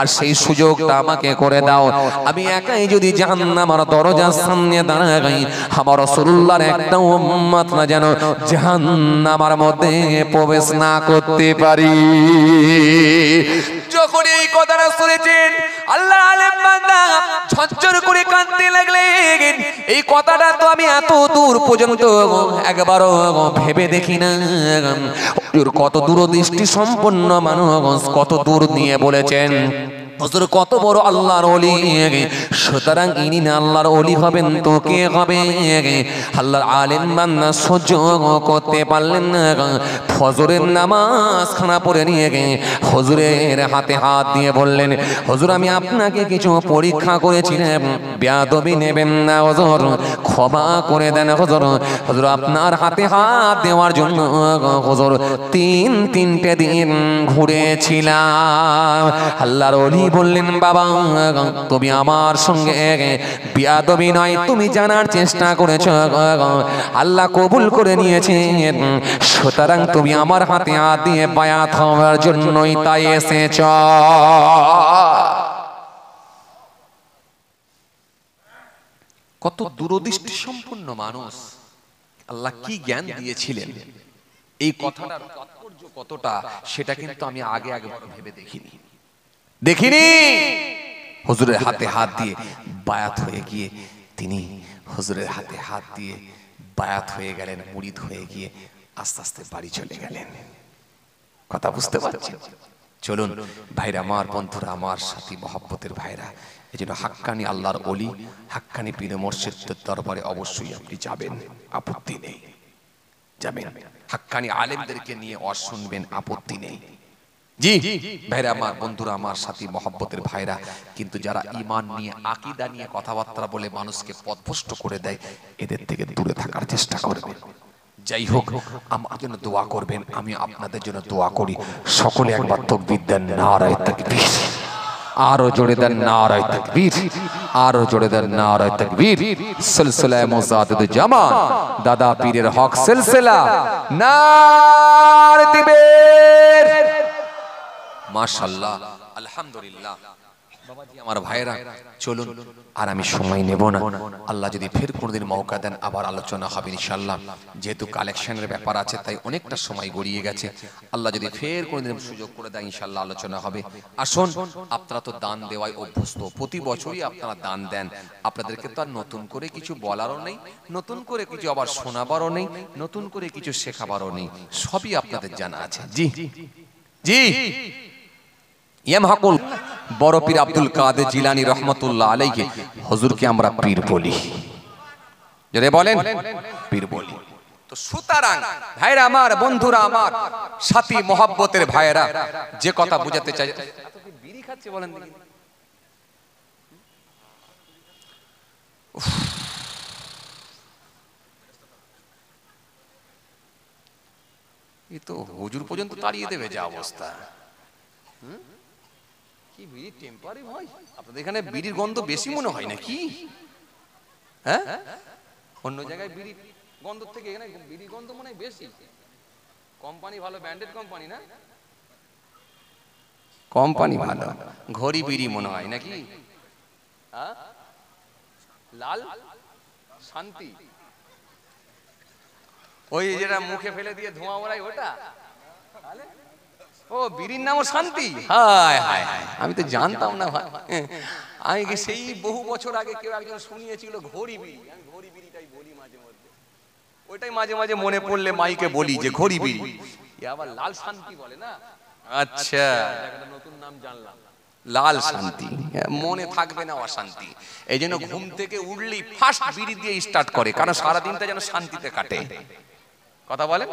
Speaker 1: আর সেই সুযোগটা আমাকে করে দাও। আমি একাই যদি জাহান্নামের দরজার সামনে দাঁড়াই, আমার রাসূলুল্লাহর একটা উম্মত না যেন জাহান্নামের মধ্যে প্রবেশ না করতে পারি। যখন এই কথাটা শুনেছেন, আল্লাহ আলেম বান্দা ঝরঝর করে কাঁদতে লাগলেন। এই কথাটা তো আমি এত দূর পর্যন্ত একবারও ভেবে দেখি না। কত দূরদৃষ্টি সম্পন্ন মানুষ, কত দূর নিয়ে বলেছেন। হুজুর কত বড় আল্লাহর ওলি, সুতরাং ইনি না আল্লাহর ওলি হবেন তো কে হবে? আল্লাহর আলেম বান্দা সহ্য করতে পারলেন না, ফজরের নামাজ খানা পড়ে নিয়ে হুজুরের হাতে হাত দিয়ে বললেন, হুজুর আমি আপনাকে কিছু পরীক্ষা করেছিলাম, বেয়াদবি নেবেন না হুজুর, ক্ষমা করে দেন হুজুর। হুজুর আপনার হাতে হাত দেওয়ার জন্য হুজুর তিনটে দিন ঘুরেছিলাম। আল্লাহর ওলি বললেন বাবা তুমি আমার সঙ্গে বিয়াদবি নয়, তুমি জানার চেষ্টা করেছ, আল্লাহ কবুল করে নিয়েছেন, সুতরাং তুমি আমার হাতে হাত দিয়ে বায়াত হওয়ার জন্যই তাই এসেছ। কত দূরদৃষ্টি সম্পন্ন মানুষ, আল্লাহ কি জ্ঞান দিয়েছিলেন, এই কথাটার তাৎপর্য কতটা সেটা কিন্তু আমি আগে ভেবে দেখিনি। হুজুরের হাতে হাত দিয়ে বায়াত হয়ে গিয়ে তিনি হুজুরের হাতে হাত দিয়ে বায়াত হয়ে গেলেন, মুরিদ হয়ে গিয়ে আস্তে আস্তে বাড়ি চলে গেলেন। কথা বুঝতে পারছেন? চলুন ভাইরা আমার, বন্ধুরা আমার, সাথী মহব্বতের ভাইরা, এই জন্য হাক্কানি আল্লাহর ওলি, হাক্কানি পীর মুর্শিদের দরবারে অবশ্যই আপনি যাবেন, আপত্তি নেই, যাবেন। হাক্কানি আলেমদেরকে নিয়ে ওয়াজ শুনবেন, আপত্তি নেই। জি ভাইরা আমার, বন্ধুরা আমার, সাথী মহব্বতের ভাইরা, কিন্তু যারা ঈমান নিয়ে, আকীদা নিয়ে কথাবার্তা বলে মানুষকে পথভ্রষ্ট করে দেয়, এদের থেকে দূরে থাকার চেষ্টা করবেন। যাই হোক, আমার জন্য দোয়া করবেন, আমি আপনাদের জন্য দোয়া করি। সকলে একবার তাকবীর দেন, নারায়ে তাকবীর। আরো জোরে দেন নারায়ে তাকবীর, আরো জোরে দেন নারায়ে তাকবীর। সিলসিলায়ে মুজাদ্দিদুল জামান দাদা পীরের হক সিলসিলা, নারায়ে তাকবীর। মাশাআল্লাহ, আলহামদুলিল্লাহ। বাবাজি আমার ভাইরা, চলুন আর আমি সময় নেব না, আল্লাহ যদি ফের কোনোদিন মৌকা দেন আবার আলোচনা হবে ইনশাআল্লাহ। যেহেতু কালেকশনের ব্যাপার আছে তাই অনেকটা সময় গড়িয়ে গেছে, আল্লাহ যদি ফের কোনোদিন সুযোগ করে দেয় ইনশাআল্লাহ আলোচনা হবে। আসুন, আপনারা তো দান দেওয়ায় অভ্যস্ত, প্রতি বছরই আপনারা দান দেন, আপনাদেরকে তো আর নতুন করে কিছু বলারও নেই, নতুন করে কিছু আবার শোনাবারও নেই, নতুন করে কিছু শেখাবারও নেই, সবই আপনাদের জানা আছে। জি জি, ইয়ামহাকুল বড় পীর আব্দুল কাদের জিলানী রহমাতুল্লাহ আলাইহি হুজুরকে আমরা পীর বলি, যদি বলেন পীর বলি। তো সুতরাং ভাইরা আমার, বন্ধুরা আমার, সাথী মহব্বতের ভাইরা, যে কথা বুঝাতে চাই, বিড়ি খাচ্ছে বলেন দেখি, এই তো হুজুর পর্যন্ত তাড়িয়ে দেবে যা অবস্থা। কি বিড়ি টেম্পারি ভাই, আপনাদের এখানে বিড়ির গন্ধ বেশি মনে হয় নাকি? হ্যাঁ, অন্য জায়গায় বিড়ি গন্ধ থেকে এখানে বিড়ির গন্ধ মনে হয় বেশি। কোম্পানি ভালো, ব্র্যান্ডেড কোম্পানি না? কোম্পানি ভালো, ঘড়ি বিড়ি মনে হয় নাকি? হ্যাঁ, লাল শান্তি, ওই যেটা মুখে ফেলে দিয়ে ধোঁয়া ওড়াই ওটা? ও, বিড়ির নামও শান্তি? হায় হায় হায়, আমি তো জানতাম না ভাই। আমি সেই বহু বছর আগে কেউ একজন শুনিয়েছিল ঘড়ি বিড়ি, আমি ঘড়ি বিড়িটাই বলি মাঝে মধ্যে, ওইটাই মাঝে মাঝে মনে পড়লে মাইকে বলি যে ঘড়ি বিড়ি। আবার লাল শান্তি বলে না? আচ্ছা, একটা নতুন নাম জানলাম, লাল শান্তি। মনে থাকবে না অশান্তি, এই জন্য ঘুম থেকে উঠলেই ফার্স্ট বিড়ি দিয়ে স্টার্ট করে, কারণ সারাদিনটা যেন শান্তিতে কাটে। কথা বলে,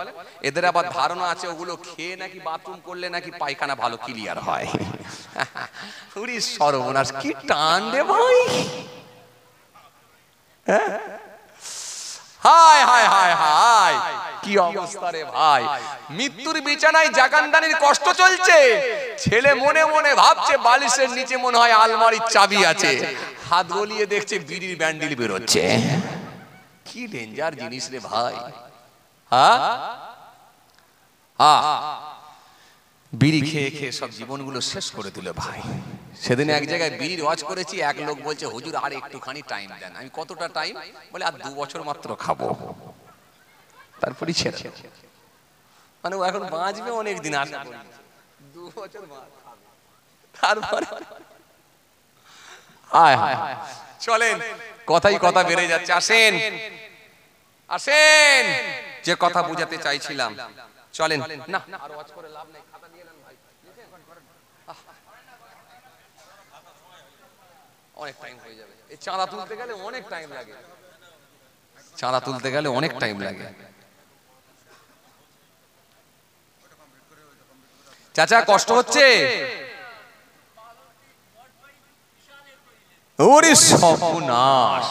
Speaker 1: এদের আবার ধারণা আছে ওগুলো খেয়ে নাকি বাথরুম করলে নাকি পায়খানা ভালো ক্লিয়ার হয়। পুরি সর্বনাশ, কি টান রে ভাই, হায় হায় হায় হায়, কি অবস্থা রে ভাই। মৃত্যুর বিছানায় জাগানদানির কষ্ট চলছে, ছেলে মনে মনে ভাবছে বালিশের নিচে মনে হয় আলমারির চাবি আছে, হাত গলিয়ে দেখছে বিড়ির ব্যান্ডিল বেরোচ্ছে। কি ডেঞ্জার জিনিস রে ভাই। বিড়ি খেয়ে খেয়ে সব জীবনগুলো শেষ করে দিল ভাই। সেদিন এক জায়গায় বিড়ির ওয়াজ করেছি, এক লোক বলছে হুজুর আর একটুখানি টাইম দেন। আমি কতটা টাইম? বলে আর 2 বছর মাত্র খাবো, তারপরই ছেড়ে। মানে ও এখন বাঁচবে অনেক দিন, আশা করি 2 বছর তারপরে। চলেন, কথাই কথা বেড়ে যাচ্ছে, আসেন আসেন, যে কথা বুঝাতে চাইছিলাম চলেন। না আর ওয়াজ করে লাভ নাই, খাতা নিয়ে নেন ভাই, অনেক টাইম হয়ে যাবে। এই চাঁদা তুলতে গেলে অনেক টাইম লাগে, চাঁদা তুলতে গেলে অনেক টাইম লাগে। চাচা কষ্ট হচ্ছে? ওরে সর্বনাশ,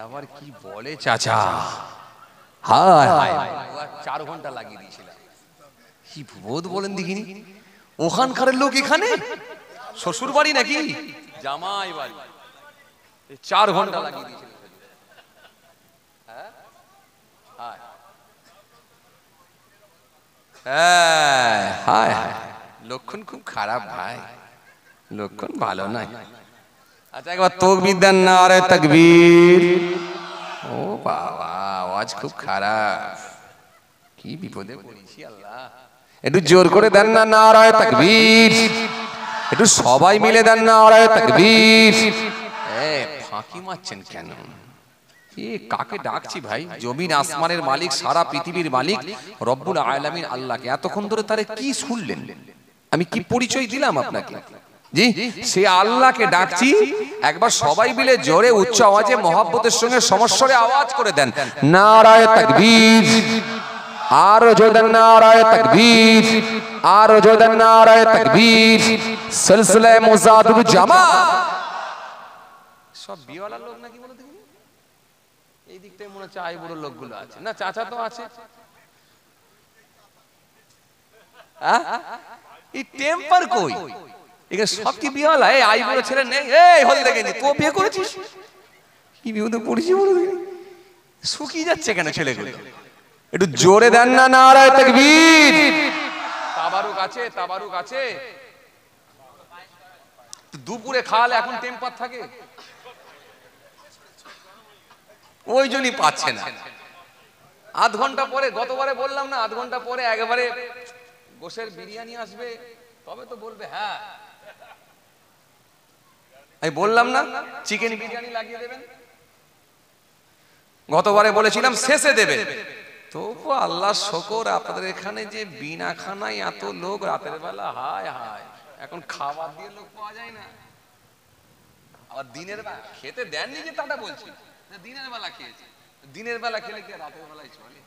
Speaker 1: আবার কি বলে চাচা, হায় হায়, 4 ঘন্টা লাগিয়ে দিয়েছিলাম। কি বোধ বলেন দেখিনি, ওখানকার লোক এখানে শ্বশুর বাড়ি নাকি জামাই বাড়ি 4 ঘন্টা লাগিয়ে দিয়েছিল লক্ষণ খুব খারাপ ভাই লক্ষণ ভালো নয় আচ্ছা একবার তাকবীর দেন নারে তাকবীর ও বাবা আওয়াজ খুব খারাপ কি বিপদে পড়েছি আল্লাহ একটু জোর করে দেন না নারে তাকবীর একটু সবাই মিলে দেন নারে তাকবীর ফাঁকি মারছেন কেন কাকে ডাকছি ভাই জমিন আসমানের মালিক সারা পৃথিবীর মালিক রব্বুল আলামিন আল্লাহকে এতক্ষণ ধরে তারে কি শুনলেন আমি কি পরিচয় দিলাম আপনাকে জি সে আল্লাহকে ডাকছি একবার সবাই মিলে জোরে উচ্চ আওয়াজে মহব্বতের সঙ্গে সমস্বরে আওয়াজ করে দেন নারায়ে তাকবীর আর জোরে দেন নারায়ে তাকবীর আর জোরে দেন নারায়ে তাকবীর সিলসিলায়ে মুজাদুল জামা সব বিওয়ালা লোক নাকি বলে দেখি এই দিকটাই মনে হচ্ছে আই বুড়ো লোকগুলো আছে না চাচা তো আছে এই টেম্পার কই এখানে সব কি বিওয়ালা এই আই বুড়ো ছেলে নেই এই হল দেখেনি তো বিয়ে করেছিস কি বিপদে পড়েছি বলে দেখি শুকিয়ে যাচ্ছে কেন ছেলেগুলো একটু জোরে দেন না নারায়ে তাকবীর তাবারুক আছে দুপুরে খাওয়ালে এখন টেম্পার থাকে ওই জন্যই পাচ্ছে না আধ ঘন্টা পরে গতবারে বললাম না আধ ঘন্টা পরে একেবারে গোশের বিরিয়ানি আসবে তবে তো বলবে হ্যাঁ আমি বললাম না চিকেন বিরিয়ানি লাগিয়ে দেবেন গতবারে বলেছিলাম শেষে দেবেন তবু আল্লাহ শুকর আপনাদের এখানে যে বিনা খানায় এত লোক রাতের বেলা হায় হায় এখন খাবার দিয়ে লোক পাওয়া যায় না আবার দিনের বেলা খেতে দেননি যে তাটা বলছি দিনের বেলা খেয়েছে দিনের বেলা খেলে কি রাতের বেলায় চলে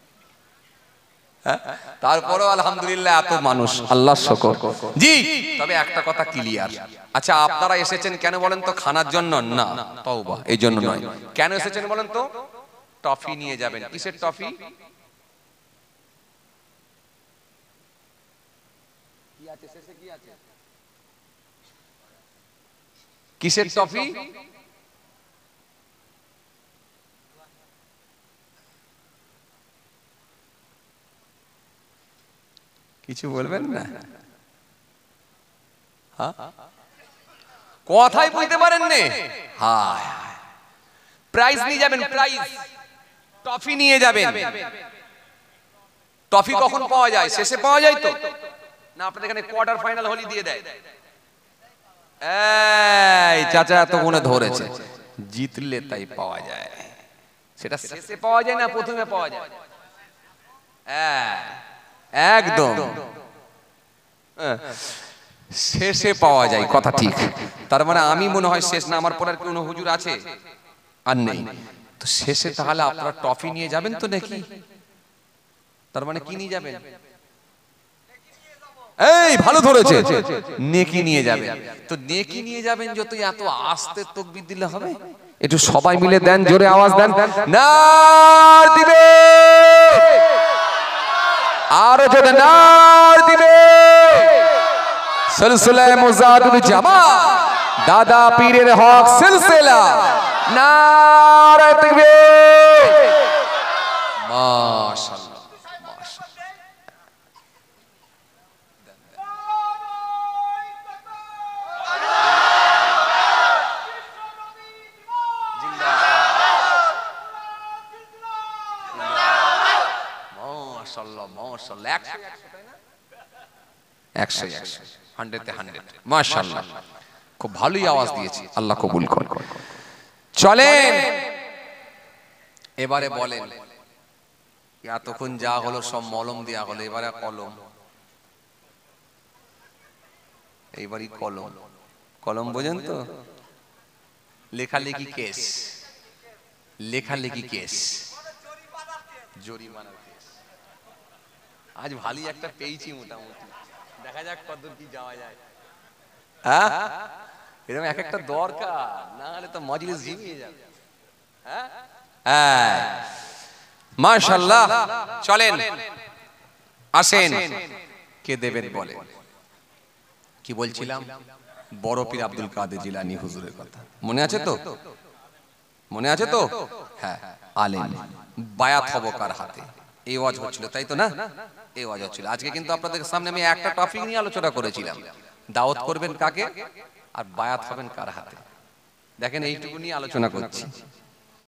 Speaker 1: তারপরেও আলহামদুলিল্লাহ এত মানুষ আল্লাহর শুকর জি তবে একটা কথা ক্লিয়ার আচ্ছা আপনারা এসেছেন কেন বলেন তো খানার জন্য না তওবা এই জন্য নয় কেন এসেছেন বলেন তো টফি নিয়ে যাবেন কিসের টফি কি আছে শেষে কি আছে কিসের টফি কিছু বলবেন না কথাই বুঝতে পারেন না হায় প্রাইজ নিয়ে যাবেন প্রাইজ টফি নিয়ে যাবেন টফি কখন পাওয়া যায় শেষে পাওয়া যায় তো না আপনাদের এখানে কোয়ার্টার ফাইনাল হলি দিয়ে দেয় এই চাচা তো মনে ধরেছে জিতলে তাই পাওয়া যায় সেটা শেষে পাওয়া যায় না প্রথমে পাওয়া যায় একদম শেষে পাওয়া যায় কথা ঠিক তার মানে আমি মনে হয় শেষ না আমার পর আর কোনো হুজুর আছে আর নেই তো শেষে তাহলে আপনারা টফি নিয়ে যাবেন তো নাকি তার মানে কি নিয়ে যাবেন এই ভালো ধরেছে নেকি নিয়ে যাবেন তো নেকি নিয়ে যাবেন যত এত আস্তে তাকবীর দিলে হবে একটু সবাই মিলে দেন জোরে আওয়াজ দেন নার দিবে আর জোরে নার দিবে সিলসিলায়ে মুজাদুল জামা দাদা পীরের হক সিলসিলা নারে তাকবীর মাশাআল্লাহ মাশাআল্লাহ মাশাআল্লাহ মাশাআল্লাহ 100 100 100 মাশাআল্লাহ খুব ভালোই আওয়াজ দিয়েছি আল্লাহ কবুল করুন চলেন এবারে বলেন এতক্ষণ যা হলো সব মলম দেয়া হলো এবারে কলম এইবারই কলম কলম বোঝেন তো লেখালেখি কেস লেখালেখি কেস জরিমানার কেস আজ ভালোই একটা পেয়েছি মোটামুটি দেখা যাক কতদূর কি যাওয়া যায় হ্যাঁ এরকম এক একটা দরকার না হলে তো মজলিস ঝিমিয়ে যাবে হ্যাঁ মাশাআল্লাহ চলেন আসেন কে দেবেন বলেন কি বলছিলাম বড় পীর আব্দুল কাদের জিলানী হুজুরের কথা মনে আছে তো? মনে আছে তো? হ্যাঁ, আলেম, বায়াত হব কার হাতে, এই ওয়াজ হচ্ছিল, তাই তো না? এই ওয়াজ হচ্ছিল। আজকে কিন্তু আপনাদের সামনে আমি একটা টপিক নিয়ে আলোচনা করেছিলাম, দাওয়াত করবেন কাকে আর বায়াত হবেন কার হাতে। দেখেন এইটুকু নিয়ে আলোচনা করছি।